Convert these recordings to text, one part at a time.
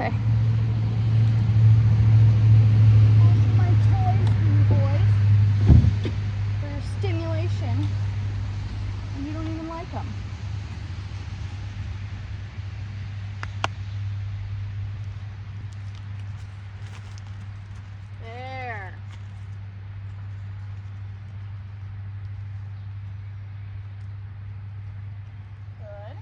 Okay. My toys for you boys. For your stimulation. And you don't even like them. There. Good.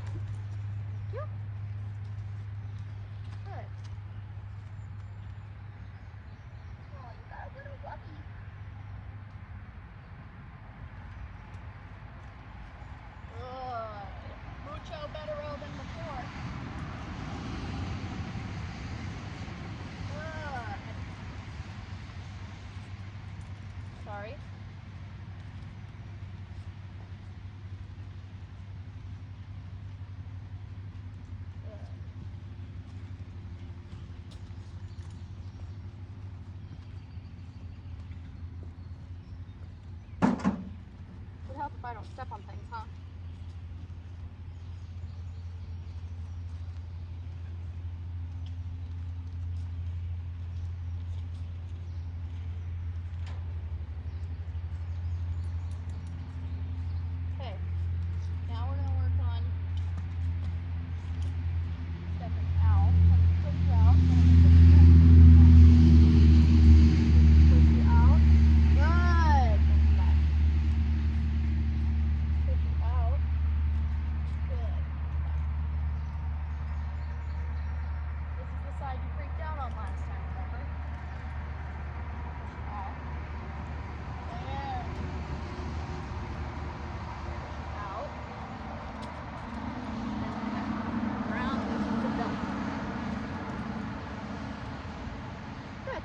Thank you. Good. Oh, you got a little puppy. Good. Mucho better than before. Good. Sorry. Would help if I don't step on things, huh? Okay. Now we're gonna work on stepping out. I'm gonna push you out. Push you out. Good. Come back. Push you out. Good. This is the side you freaked out on last time, remember? Push you out. There. Push you out. Around the belt. Good.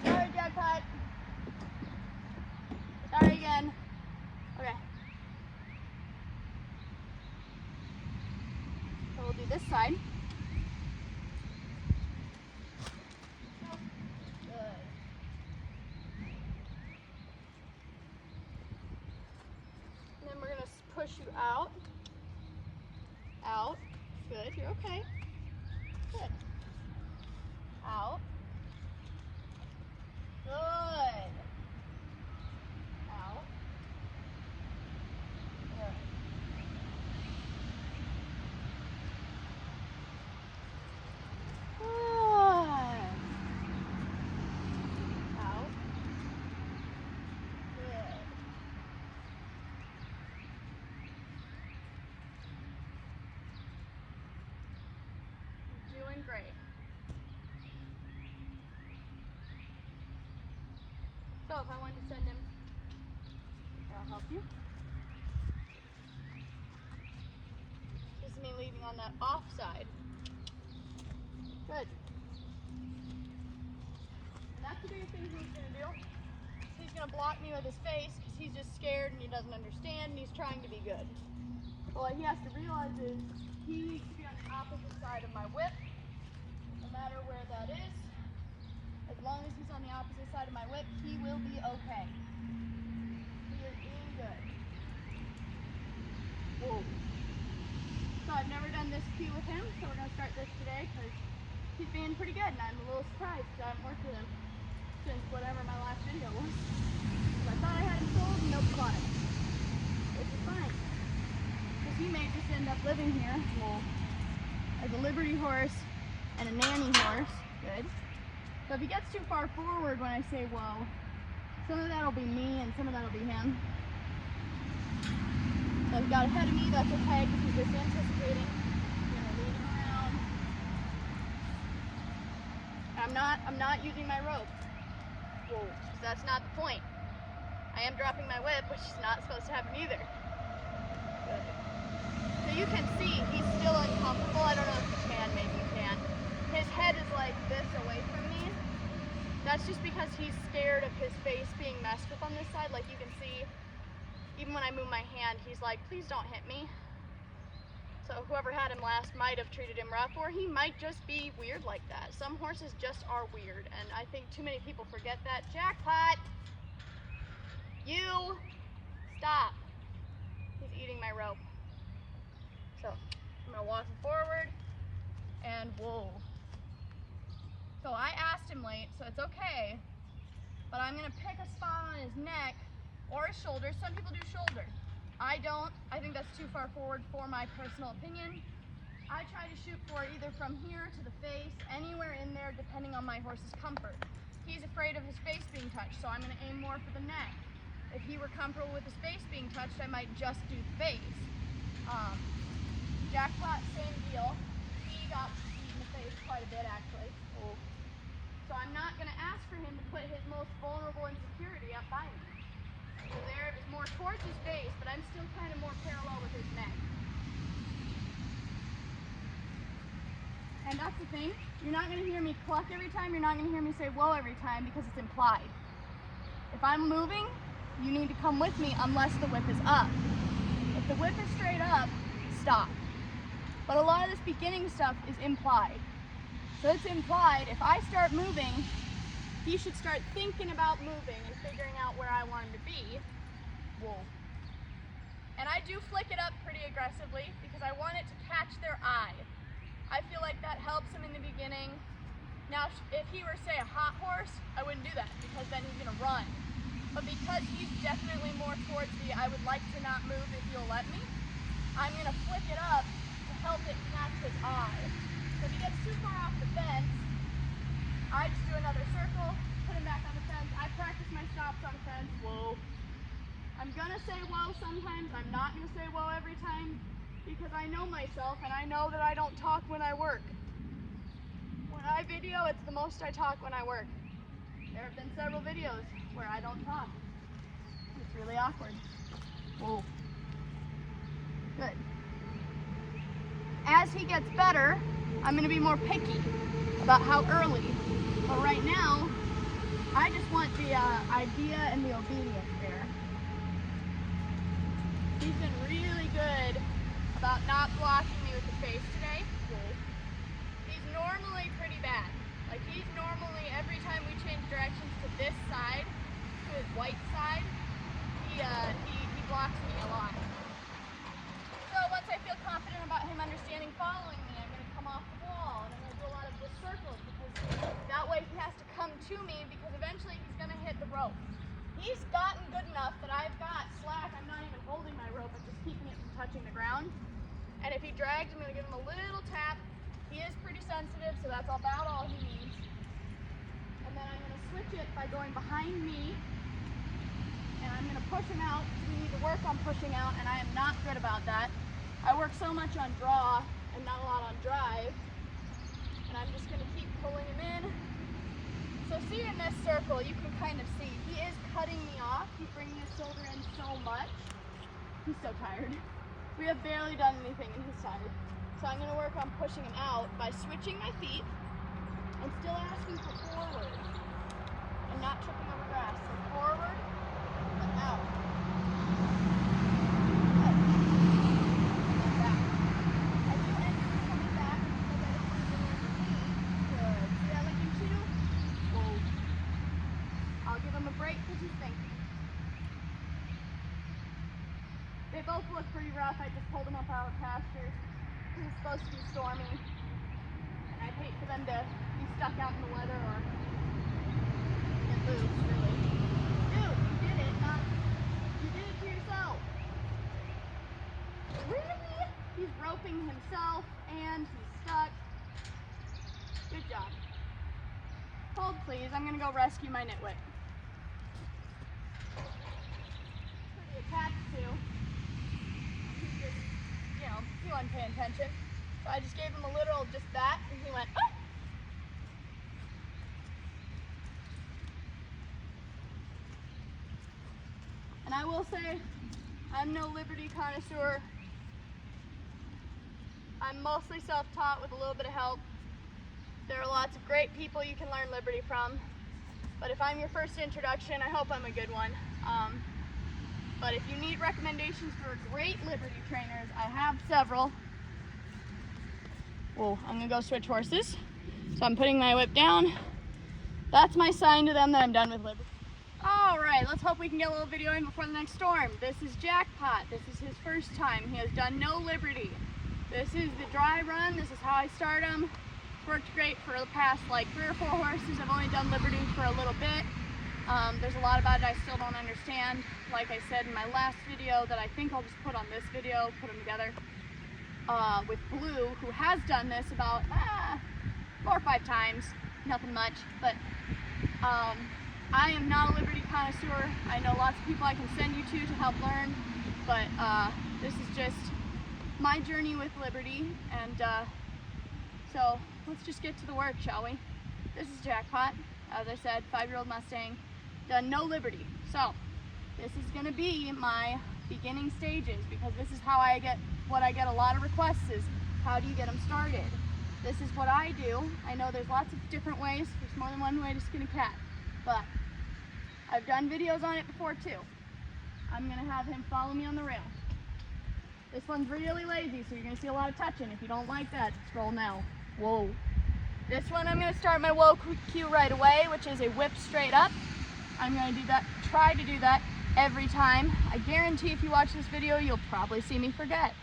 Sorry, Jackpot. Sorry again. Okay. So we'll do this side. Good. And then we're going to push you out. Out. Good. You're okay. Good. Out. Good. Out. Good. Good. Out. Good. You're doing great. So if I wanted to send him, I'll help you. This is me leaving on that off side. Good. And that's the biggest thing he's going to do. He's going to block me with his face because he's just scared and he doesn't understand and he's trying to be good. But what he has to realize is he needs to be on the opposite side of my whip, no matter where that is. As long as he's on the opposite side of my whip, he will be okay. He is doing good. Whoa. So I've never done this cue with him, so we're going to start this today because he's being pretty good and I'm a little surprised because I haven't worked with him since whatever my last video was. So I thought I had him sold and nope, bought him. Which is fine. Because he may just end up living here, well, as a Liberty horse and a nanny horse. Good. So if he gets too far forward when I say whoa, some of that'll be me and some of that'll be him. So he got ahead of me, that's okay because he's just anticipating. I'm gonna lead him around. I'm not using my rope. Whoa, because that's not the point. I am dropping my whip, which is not supposed to happen either. Good. So you can see he's still uncomfortable. I don't know if you can, maybe you can. His head is like this away from me. That's just because he's scared of his face being messed with on this side. Like you can see, even when I move my hand, he's like, please don't hit me. So whoever had him last might have treated him rough, or he might just be weird like that. Some horses just are weird, and I think too many people forget that. Jackpot! You! Stop. He's eating my rope. point, so it's okay. But I'm gonna pick a spot on his neck or his shoulder. Some people do shoulder. I don't. I think that's too far forward for my personal opinion. I try to shoot for either from here to the face, anywhere in there, depending on my horse's comfort. He's afraid of his face being touched, so I'm gonna aim more for the neck. If he were comfortable with his face being touched, I might just do the face. Jackpot, same deal. He got beat in the face quite a bit, actually. Oh. So I'm not gonna ask for him to put his most vulnerable insecurity up by me. So there, it was more towards his face, but I'm still kind of more parallel with his neck. And that's the thing, you're not gonna hear me cluck every time, you're not gonna hear me say whoa every time because it's implied. If I'm moving, you need to come with me unless the whip is up. If the whip is straight up, stop. But a lot of this beginning stuff is implied. So it's implied, if I start moving, he should start thinking about moving and figuring out where I want him to be. Whoa. And I do flick it up pretty aggressively because I want it to catch their eye. I feel like that helps him in the beginning. Now, if he were, say, a hot horse, I wouldn't do that because then he's gonna run. But because he's definitely more towards the I would like to not move if you'll let me, I'm gonna flick it up to help it catch his eye. So if he gets too far off the fence, I just do another circle, put him back on the fence. I practice my stops on fence. Whoa. I'm gonna say whoa sometimes. I'm not gonna say whoa every time because I know myself and I know that I don't talk when I work. When I video, it's the most I talk when I work. There have been several videos where I don't talk. It's really awkward. Whoa. Good. As he gets better, I'm gonna be more picky about how early. But right now, I just want the idea and the obedience there. He's been really good about not blocking me with the face today. He's normally pretty bad. Like he's normally, every time we change directions to this side, to his white side, he blocks me a lot. So once I feel confident about him understanding following me, I'm gonna come off the wall and I'm gonna do a lot of just circles because that way he has to come to me because eventually he's gonna hit the rope. He's gotten good enough that I've got slack. I'm not even holding my rope, I'm just keeping it from touching the ground. And if he drags, I'm gonna give him a little tap. He is pretty sensitive, so that's about all he needs. And then I'm gonna switch it by going behind me and I'm gonna push him out. We need to work on pushing out and I am not good about that. I work so much on draw and not a lot on drive. And I'm just gonna keep pulling him in. So see in this circle, you can kind of see, he is cutting me off. He's bringing his shoulder in so much. He's so tired. We have barely done anything and he's tired. So I'm gonna work on pushing him out by switching my feet and still asking for forward and not tripping over grass. So forward, but out. Good. And back. I do end up coming back because I don't want to go over me. Good. See that like you two? Whoa. I'll give him a break because he's thinking. They both look pretty rough. I just pulled them up out of pasture. It's supposed to be stormy. And I'd hate for them to be stuck out in the weather or get loose, really. Dude, you did it, you did it to yourself. Really? He's roping himself and he's stuck. Good job. Hold please, I'm gonna go rescue my nitwit. Pretty attached to. He wasn't paying attention. So I just gave him a literal just that and he went, oh! And I will say, I'm no liberty connoisseur. I'm mostly self-taught with a little bit of help. There are lots of great people you can learn liberty from. But if I'm your first introduction, I hope I'm a good one. But if you need recommendations for great liberty trainers, I have several. Whoa, I'm gonna go switch horses. So I'm putting my whip down. That's my sign to them that I'm done with liberty. All right, let's hope we can get a little video in before the next storm. This is Jackpot. This is his first time. He has done no liberty. This is the dry run. This is how I start him. worked great for the past like 3 or 4 horses. I've only done Liberty for a little bit. There's a lot about it I still don't understand. Like I said in my last video that I think I'll just put on this video, put them together, with Blue, who has done this about 4 or 5 times, nothing much, but I am not a Liberty connoisseur. I know lots of people I can send you to help learn, but this is just my journey with Liberty, and so let's just get to the work, shall we? This is Jackpot, as I said, 5-year-old Mustang, done no Liberty. So this is going to be my beginning stages, because this is how I get what I get a lot of requests is, how do you get them started? This is what I do. I know there's lots of different ways. There's more than one way to skin a cat, but I've done videos on it before too. I'm going to have him follow me on the rail. This one's really lazy, so you're going to see a lot of touching. If you don't like that, scroll now. Whoa. This one I'm going to start my whoa cue right away, which is a whip straight up. I'm going to do that, try to do that every time. I guarantee if you watch this video, you'll probably see me forget.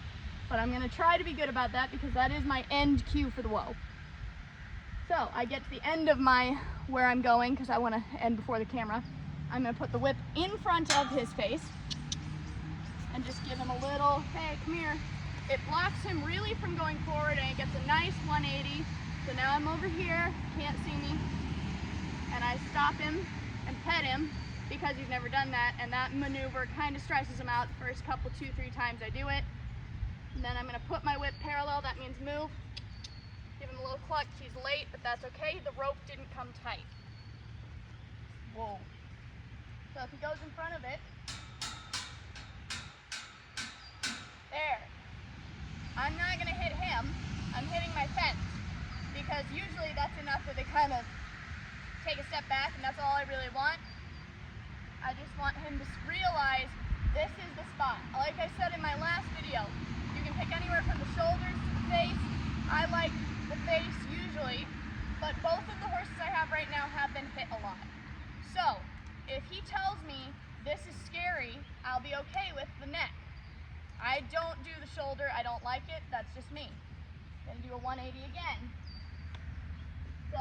But I'm going to try to be good about that, because that is my end cue for the whoa. So I get to the end of my where I'm going, because I want to end before the camera. I'm going to put the whip in front of his face and just give him a little, hey, come here. It blocks him really from going forward, and it gets a nice 180. So now I'm over here, can't see me, and I stop him and pet him, because he's never done that, and that maneuver kind of stresses him out the first couple, 2-3 times I do it. And then I'm going to put my whip parallel, that means move. Give him a little cluck, he's late, but that's okay, the rope didn't come tight. Whoa. So if he goes in front of it, there. I'm not going to hit him, I'm hitting my fence, because usually that's enough that they kind of take a step back, and that's all I really want. I just want him to realize this is the spot. Like I said in my last video, you can pick anywhere from the shoulders to the face. I like the face usually, but both of the horses I have right now have been hit a lot. So if he tells me this is scary, I'll be okay with the neck. I don't do the shoulder, I don't like it, that's just me. Gonna do a 180 again. So,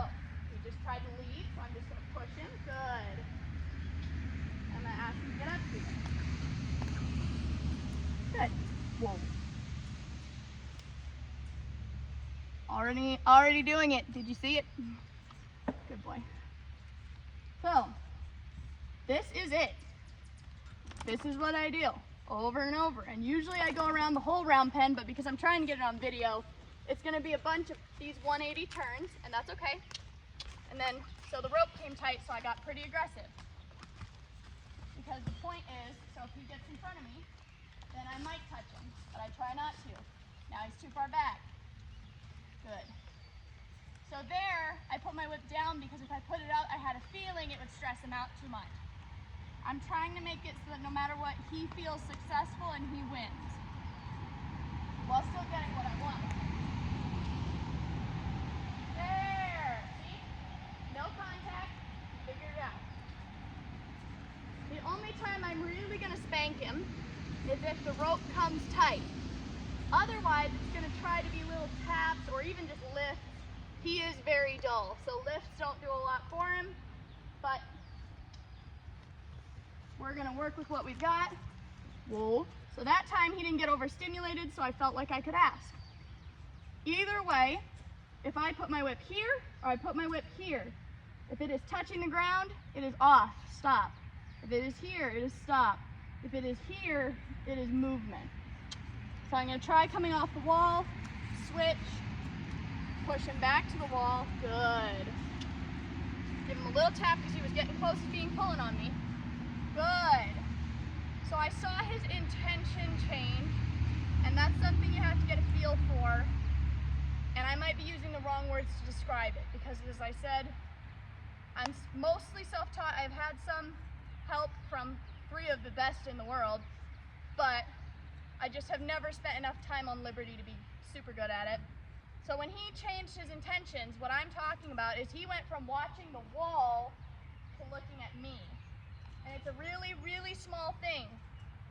he just tried to leave, so I'm just gonna push him, good. I'm gonna ask him to get up here. Good, whoa. Already doing it, did you see it? Good boy. So, this is it. This is what I do. Over and over, and usually I go around the whole round pen, but because I'm trying to get it on video, it's going to be a bunch of these 180 turns, and that's okay. And then, so the rope came tight, so I got pretty aggressive. Because the point is, so if he gets in front of me, then I might touch him, but I try not to. Now he's too far back. Good. So there, I put my whip down, because if I put it out, I had a feeling it would stress him out too much. I'm trying to make it so that no matter what, he feels successful and he wins, while still getting what I want. There! See? No contact, figured it out. The only time I'm really going to spank him is if the rope comes tight. Otherwise, it's going to try to be little taps or even just lifts. He is very dull, so lifts don't do a lot for him, but we're gonna work with what we've got. Whoa. So that time he didn't get overstimulated, so I felt like I could ask. Either way, if I put my whip here or I put my whip here, if it is touching the ground, it is off, stop. If it is here, it is stop. If it is here, it is movement. So I'm gonna try coming off the wall, switch, push him back to the wall, good. Give him a little tap because he was getting close to being pulling on me. Good. So I saw his intention change, and that's something you have to get a feel for. And I might be using the wrong words to describe it, because as I said, I'm mostly self-taught. I've had some help from 3 of the best in the world, but I just have never spent enough time on Liberty to be super good at it. So when he changed his intentions, what I'm talking about is he went from watching the wall to looking at me. And it's a really, really small thing,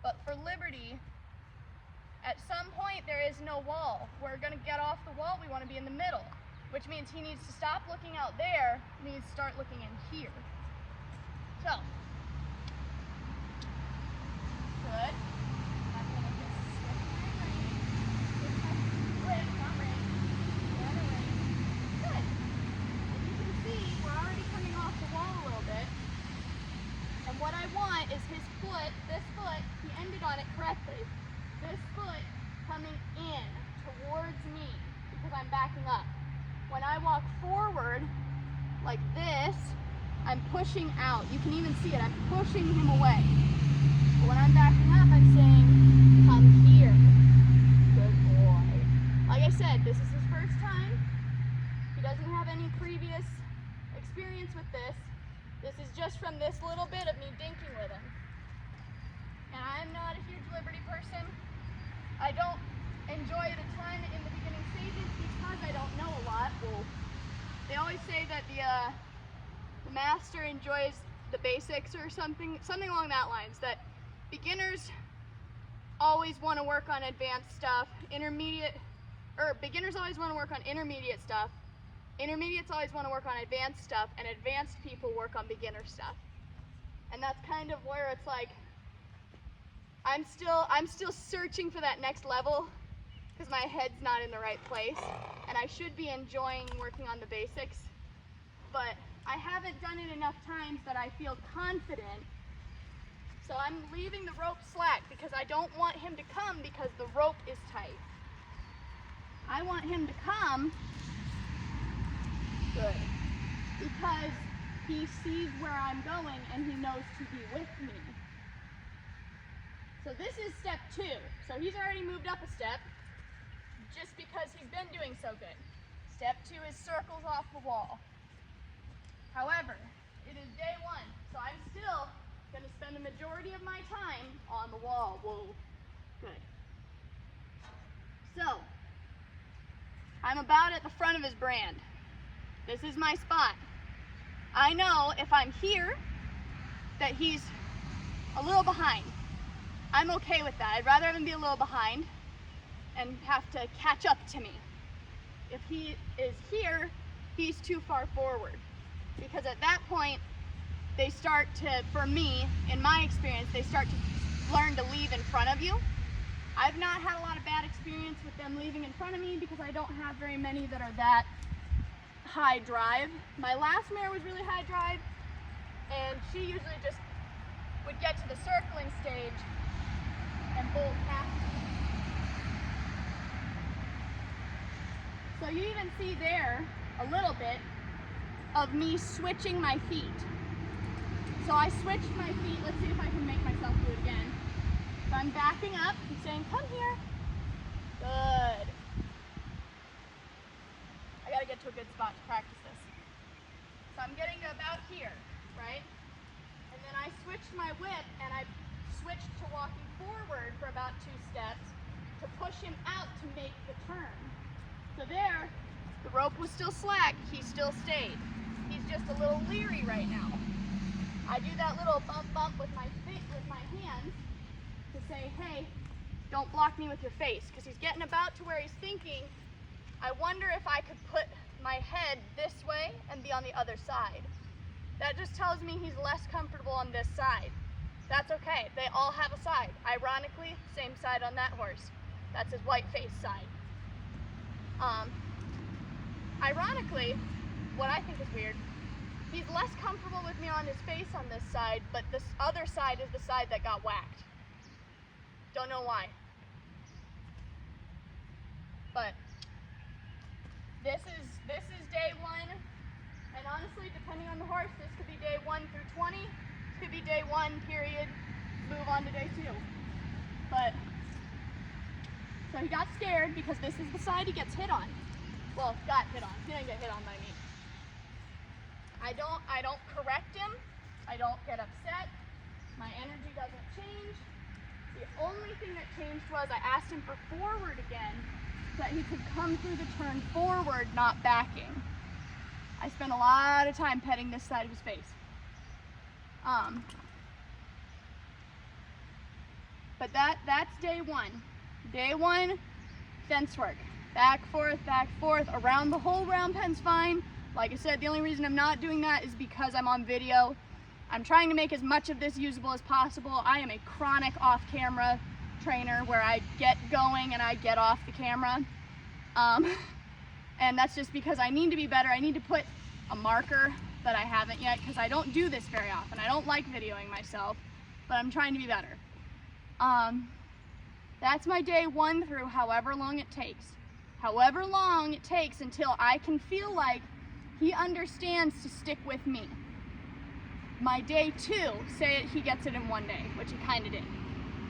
but for Liberty, at some point there is no wall. We're gonna get off the wall, we wanna be in the middle. which means he needs to stop looking out there, and he needs to start looking in here. So, good. I'm gonna just switch my rein. Switch my whip, not rein. The other rein. Good. And you can see we're already coming off the wall a little bit. And what I want is his foot, this foot, he ended on it correctly. This foot coming in towards me because I'm backing up. When I walk forward like this, I'm pushing out. You can even see it. I'm pushing him away. But when I'm backing up, I'm saying, come here. Good boy. Like I said, this is his first time. He doesn't have any previous experience with this. This is just from this little bit of me dinking with him. And I'm not a huge liberty person. I don't enjoy it a ton in the beginning stages because I don't know a lot. Well, they always say that the master enjoys the basics or something along that lines, that beginners always want to work on advanced stuff, beginners always want to work on intermediate stuff, intermediates always want to work on advanced stuff, and advanced people work on beginner stuff. And that's kind of where it's like, I'm still searching for that next level because my head's not in the right place, and I should be enjoying working on the basics, but I haven't done it enough times that I feel confident. So I'm leaving the rope slack because I don't want him to come because the rope is tight. I want him to come, good, because he sees where I'm going and he knows to be with me. So this is step 2. So he's already moved up a step just because he's been doing so good. Step 2 is circles off the wall. However, it is day 1, so I'm still going to spend the majority of my time on the wall. Whoa, good. So, I'm about at the front of his brand. This is my spot. I know if I'm here that he's a little behind. I'm okay with that. I'd rather have him be a little behind and have to catch up to me. If he is here, he's too far forward. Because at that point, they start to, for me, in my experience, they start to learn to leave in front of you. I've not had a lot of bad experience with them leaving in front of me because I don't have very many that are that high drive. My last mare was really high drive, and she usually just would get to the circling stage and bolt past me. So you even see there a little bit of me switching my feet. So I switched my feet. Let's see if I can make myself do it again. So I'm backing up and saying, come here. Good. I gotta get to a good spot to practice this. So I'm getting to about here, right? And then I switched my whip and I switched to walking forward for about 2 steps to push him out to make the turn. So there, the rope was still slack, he still stayed. He's just a little leery right now. I do that little bump with my hands to say, hey, don't block me with your face, because he's getting about to where he's thinking, I wonder if I could put my head this way and be on the other side. That just tells me he's less comfortable on this side. That's okay, they all have a side. Ironically, same side on that horse. That's his white face side. Ironically, what I think is weird, he's less comfortable with me on his face on this side, but this other side is the side that got whacked. Don't know why. But this is day 1, and honestly, depending on the horse, this could be day 1 through 20, could be day 1, period, move on to day 2. But, so he got scared because this is the side he gets hit on. Well, got hit on. He didn't get hit on by me. I don't correct him. I don't get upset. My energy doesn't change. The only thing that changed was I asked him for forward again so that he could come through the turn forward, not backing. I spent a lot of time petting this side of his face. But that's day 1. Day 1, fence work. back, forth, around the whole round pen's fine. Like I said, the only reason I'm not doing that is because I'm on video. I'm trying to make as much of this usable as possible. I am a chronic off-camera trainer where I get going and I get off the camera. And that's just because I need to be better. I need to put a marker that I haven't yet because I don't do this very often. I don't like videoing myself, but I'm trying to be better. That's my day 1 through however long it takes. However long it takes until I can feel like he understands to stick with me. My day 2, say he gets it in 1 day, which he kind of did.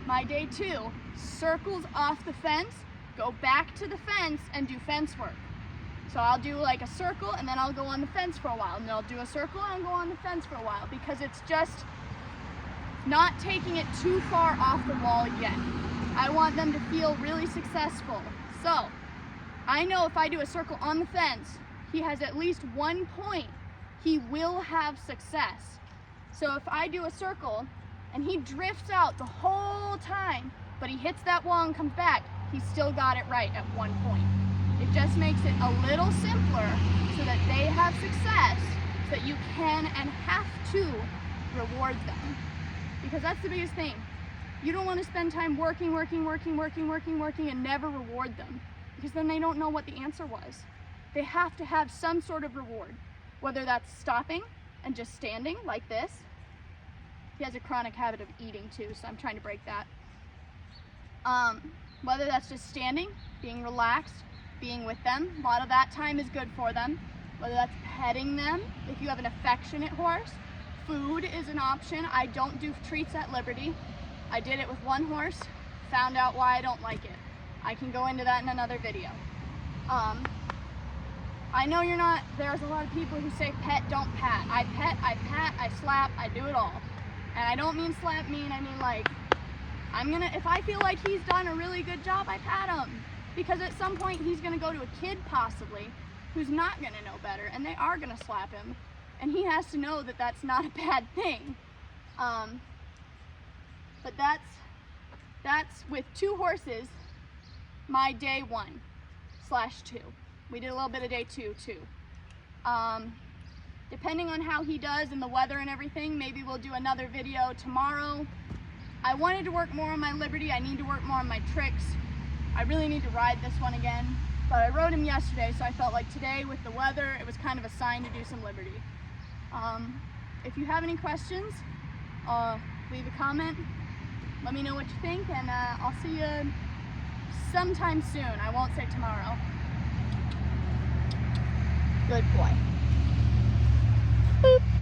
My day 2, circles off the fence, go back to the fence and do fence work. So I'll do like a circle and then I'll go on the fence for a while, and then I'll do a circle and go on the fence for a while, because it's just not taking it too far off the wall yet. I want them to feel really successful. So I know if I do a circle on the fence, he has at least 1 point, he will have success. So if I do a circle and he drifts out the whole time, but he hits that wall and comes back, he still got it right at 1 point. It just makes it a little simpler so that they have success, so that you can and have to reward them. Because that's the biggest thing. You don't want to spend time working and never reward them, because then they don't know what the answer was. They have to have some sort of reward, whether that's stopping and just standing like this. He has a chronic habit of eating too, so I'm trying to break that. Whether that's just standing, being relaxed, being with them. A lot of that time is good for them. Whether that's petting them, if you have an affectionate horse. Food is an option. I don't do treats at Liberty. I did it with 1 horse, found out why I don't like it. I can go into that in another video. I know you're not, there's a lot of people who say pet, don't pat. I pet, I pat, I slap, I do it all. And I don't mean slap mean, I mean like, if I feel like he's done a really good job, I pat him. Because at some point he's gonna go to a kid possibly, who's not gonna know better, and they are gonna slap him. And he has to know that that's not a bad thing. But that's with 2 horses, my day 1/2. We did a little bit of day 2 too. Depending on how he does and the weather and everything, maybe we'll do another video tomorrow. I wanted to work more on my Liberty. I need to work more on my tricks. I really need to ride this one again, but I rode him yesterday, so I felt like today with the weather, it was kind of a sign to do some Liberty. If you have any questions, leave a comment. Let me know what you think, and I'll see you sometime soon. I won't say tomorrow. Good boy.